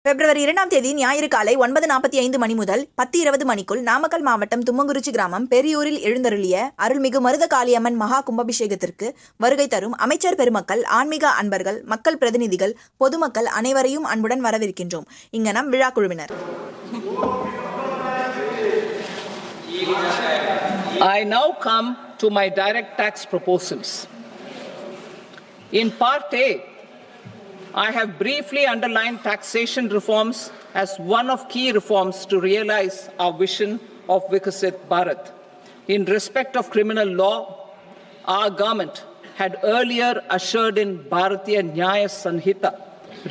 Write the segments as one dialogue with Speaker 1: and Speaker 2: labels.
Speaker 1: பிப்ரவரி 2ஆம் தேதி ஞாயிறு காலை 9:45 மணி முதல் 10:20 மணிக்குள் நாமக்கல் மாவட்டம் தும்மங்குறிச்சி கிராமம் பெரியூரில் எழுந்தருளிய அருள்மிகு மருத காளியம்மன் மகா கும்பாபிஷேகத்திற்கு வருகை தரும் அமைச்சர் பெருமக்கள், ஆன்மீக அன்பர்கள், மக்கள் பிரதிநிதிகள், பொதுமக்கள் அனைவரையும் அன்புடன் வரவேற்கின்றோம். இங்கனம் விழா குழுவினர்.
Speaker 2: I now come to my direct tax proposals. In Part A, I have briefly underlined taxation reforms as one of key reforms to realize our vision of Viksit Bharat. In respect of criminal law, our government had earlier ushered in Bharatiya Nyaya Sanhita,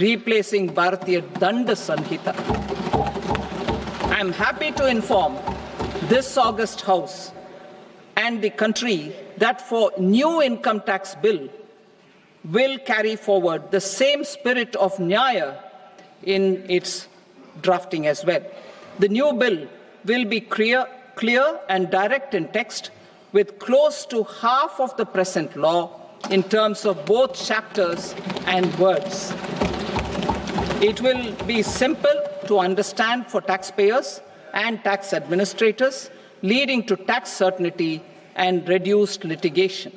Speaker 2: replacing Bharatiya Danda Sanhita. I am happy to inform this august House and the country that for new income tax bill will carry forward the same spirit of Nyaya in its drafting as well. The new bill will be clear and direct in text, with close to half of the present law in terms of both chapters and words. It will be simple to understand for taxpayers and tax administrators, leading to tax certainty and reduced litigation.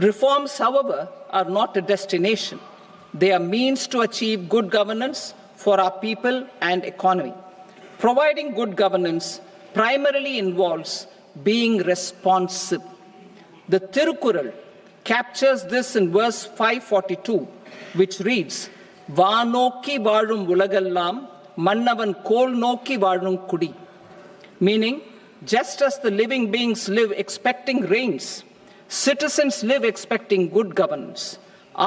Speaker 2: Reforms, however, are not a destination. They are means to achieve good governance for our people and economy. Providing good governance primarily involves being responsive. The Tirukural captures this in verse 542, which reads, "Vaanokki vaazhum ulagallam, mannavan kol nokki vaazhum kudi," meaning, just as the living beings live expecting rains, citizens live expecting good governance.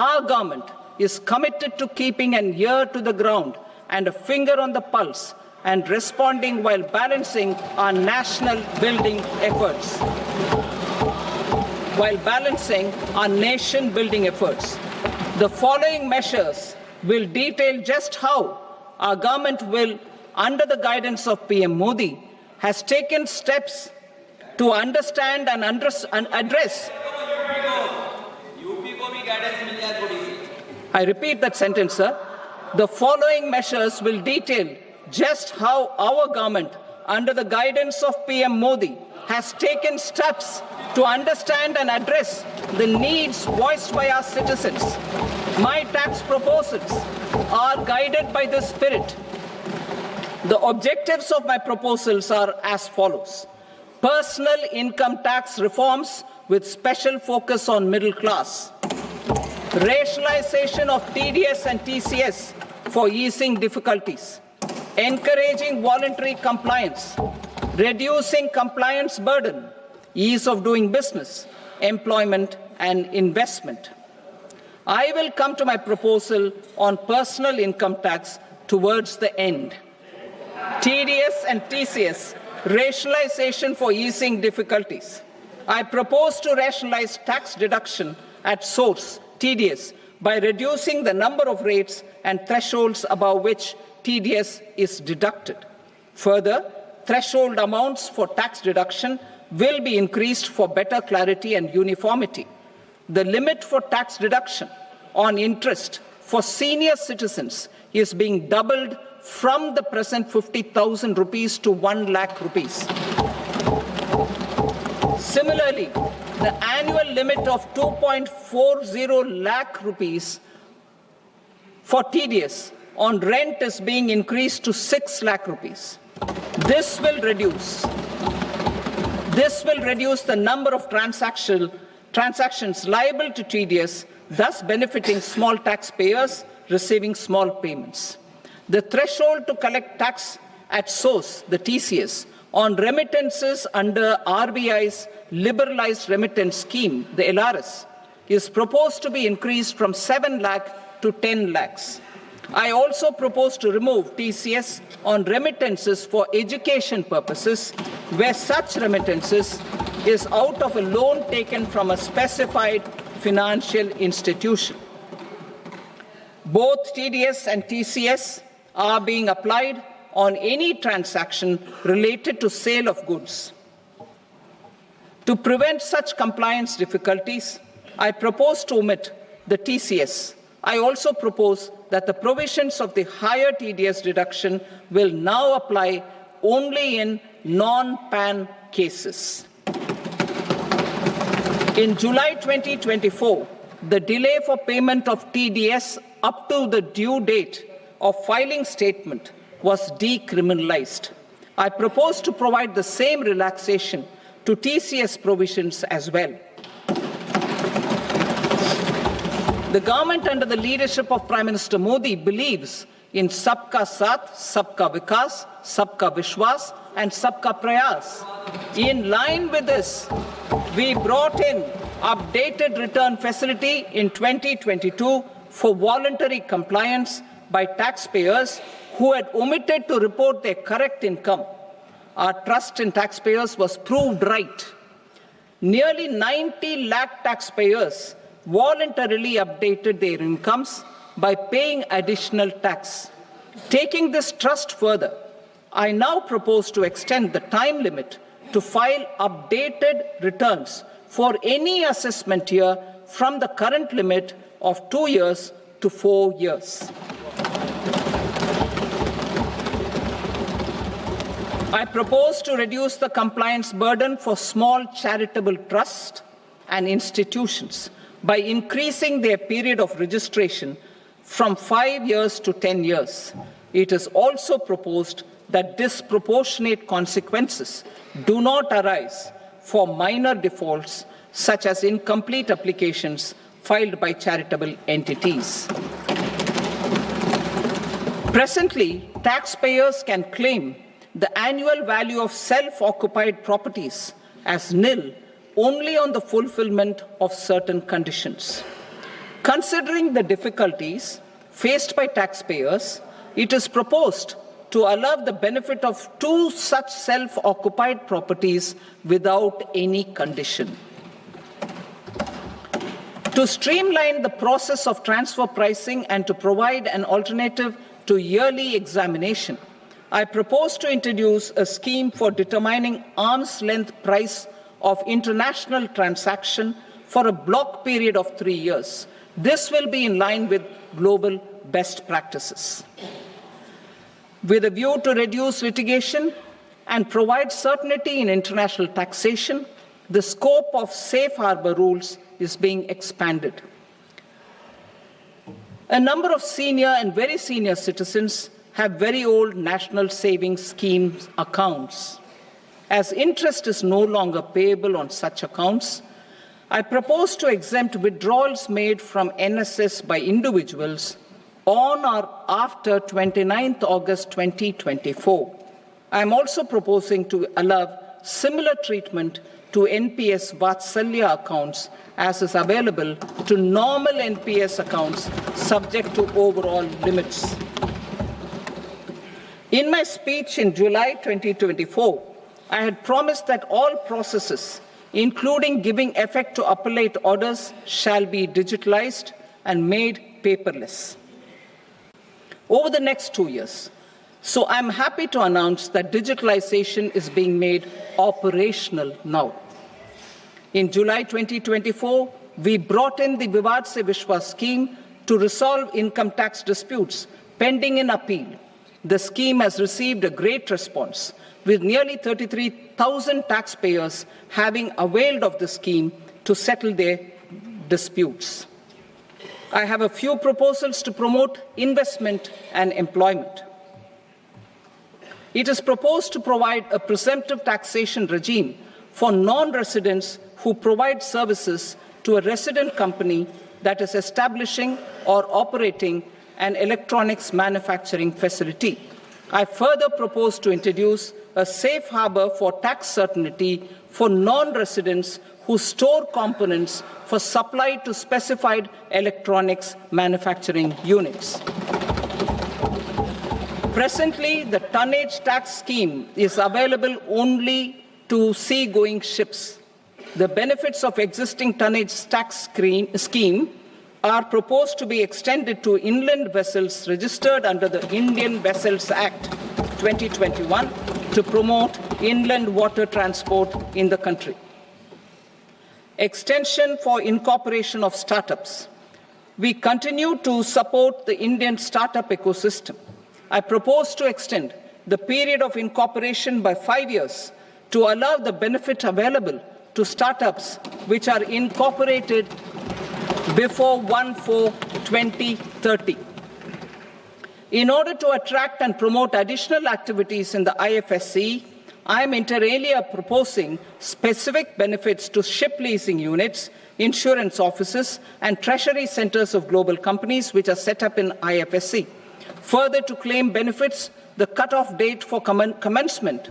Speaker 2: Our government is committed to keeping an ear to the ground and a finger on the pulse and responding while balancing our national building efforts. The following measures will detail just how our government will, under the guidance of PM Modi, has taken steps to understand and address. I repeat that sentence, sir. The following measures will detail just how our government, under the guidance of PM Modi, has taken steps to understand and address the needs voiced by our citizens. My tax proposals are guided by this spirit. The objectives of my proposals are as follows. Personal income tax reforms with special focus on middle class. Rationalization of TDS and TCS for easing difficulties. Encouraging voluntary compliance. Reducing compliance burden. Ease of doing business, employment and investment. I will come to my proposal on personal income tax towards the end. TDS and TCS, rationalization for easing difficulties. I propose to rationalize tax deduction at source, TDS, by reducing the number of rates and thresholds above which TDS is deducted. Further, threshold amounts for tax deduction will be increased for better clarity and uniformity. The limit for tax deduction on interest for senior citizens is being doubled from the present 50,000 rupees to 1 lakh rupees. Similarly, the annual limit of 2.40 lakh rupees for TDS on rent is being increased to 6 lakh rupees. This will reduce the number of transactions liable to TDS, thus benefiting small taxpayers receiving small payments. The threshold to collect tax at source, the TCS, on remittances under RBI's liberalized remittance scheme, the LRS, is proposed to be increased from 7 lakh to 10 lakhs. I also propose to remove TCS on remittances for education purposes, where such remittances is out of a loan taken from a specified financial institution. Both TDS and TCS are being applied on any transaction related to sale of goods. To prevent such compliance difficulties, I propose to omit the TCS I also propose that the provisions of the higher TDS deduction will now apply only in non-PAN cases. In July 2024, the delay for payment of TDS up to the due date of filing statement was decriminalized. I propose to provide the same relaxation to TCS provisions as well. The government under the leadership of Prime Minister Modi believes in Sabka Saath, Sabka Vikas, Sabka Vishwas and Sabka Prayas. In line with this, we brought in updated return facility in 2022 for voluntary compliance by taxpayers who had omitted to report their correct income. Our trust in taxpayers was proved right. Nearly 90 lakh taxpayers voluntarily updated their incomes by paying additional tax. Taking this trust further, I now propose to extend the time limit to file updated returns for any assessment year from the current limit of 2 years to 4 years. I propose to reduce the compliance burden for small charitable trusts and institutions by increasing their period of registration from 5 years to 10 years. It is also proposed that disproportionate consequences do not arise for minor defaults such as incomplete applications filed by charitable entities. Presently, taxpayers can claim the annual value of self-occupied properties as nil only on the fulfillment of certain conditions. Considering the difficulties faced by taxpayers, it is proposed to allow the benefit of 2 such self-occupied properties without any condition. To streamline the process of transfer pricing and to provide an alternative to yearly examination, I propose to introduce a scheme for determining arm's length price of international transaction for a block period of 3 years. This will be in line with global best practices. With a view to reduce litigation and provide certainty in international taxation, the scope of safe harbor rules is being expanded. A number of senior and very senior citizens have very old national savings schemes accounts. As interest is no longer payable on such accounts, I propose to exempt withdrawals made from NSS by individuals on or after 29th August 2024. I am also proposing to allow similar treatment to NPS Vatsalya accounts as is available to normal NPS accounts subject to overall limits. In my speech in July 2024, I had promised that all processes, including giving effect to appellate orders, shall be digitalized and made paperless over the next 2 years. So I'm happy to announce that digitalization is being made operational now. In July 2024, we brought in the Vivad Se Vishwas scheme to resolve income tax disputes pending in appeal. The scheme has received a great response, with nearly 33,000 taxpayers having availed of the scheme to settle their disputes. I have a few proposals to promote investment and employment. It is proposed to provide a presumptive taxation regime for non-residents who provide services to a resident company that is establishing or operating an electronics manufacturing facility. I further propose to introduce a safe harbor for tax certainty for non-residents who store components for supply to specified electronics manufacturing units. Presently, the tonnage tax scheme is available only to sea-going ships. The benefits of existing tonnage tax scheme are proposed to be extended to inland vessels registered under the Indian Vessels Act 2021 to promote inland water transport in the country. Extension for incorporation of startups. we continue to support the Indian startup ecosystem. I propose to extend the period of incorporation by 5 years to allow the benefit available to startups which are incorporated before 1/4/2030. In order to attract and promote additional activities in the IFSC, I am inter alia proposing specific benefits to ship leasing units, insurance offices, and treasury centers of global companies which are set up in IFSC. Further, to claim benefits, the cut-off date for commencement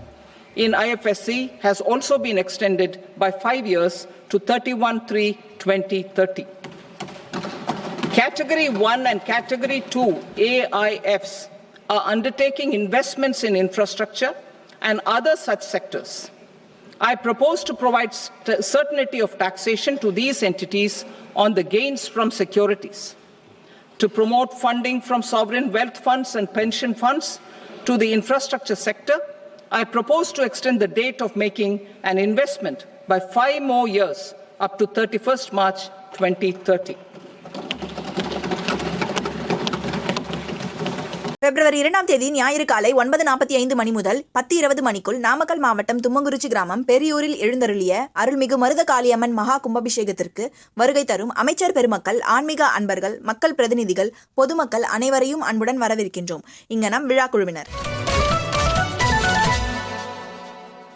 Speaker 2: in IFSC has also been extended by 5 years to 31/3/2030. Category 1 and Category 2 AIFs are undertaking investments in infrastructure and other such sectors. I propose to provide certainty of taxation to these entities on the gains from securities, to promote funding from sovereign wealth funds and pension funds to the infrastructure sector. I propose to extend the date of making an investment by 5 more years up to 31st March 2030.
Speaker 1: பிப்ரவரி 2ஆம் தேதி ஞாயிறு காலை 9:45 மணி முதல் 10:20 மணிக்குள் நாமக்கல் மாவட்டம் தும்மங்குறிச்சி கிராமம் பெரியூரில் எழுந்தருளிய அருள்மிகு மருத காளியம்மன் மகா கும்பாபிஷேகத்திற்கு வருகை தரும் அமைச்சர் பெருமக்கள், ஆன்மீக அன்பர்கள், மக்கள் பிரதிநிதிகள், பொதுமக்கள் அனைவரையும் அன்புடன் வரவேற்கின்றோம். இங்கனம் விழா குழுவினர்.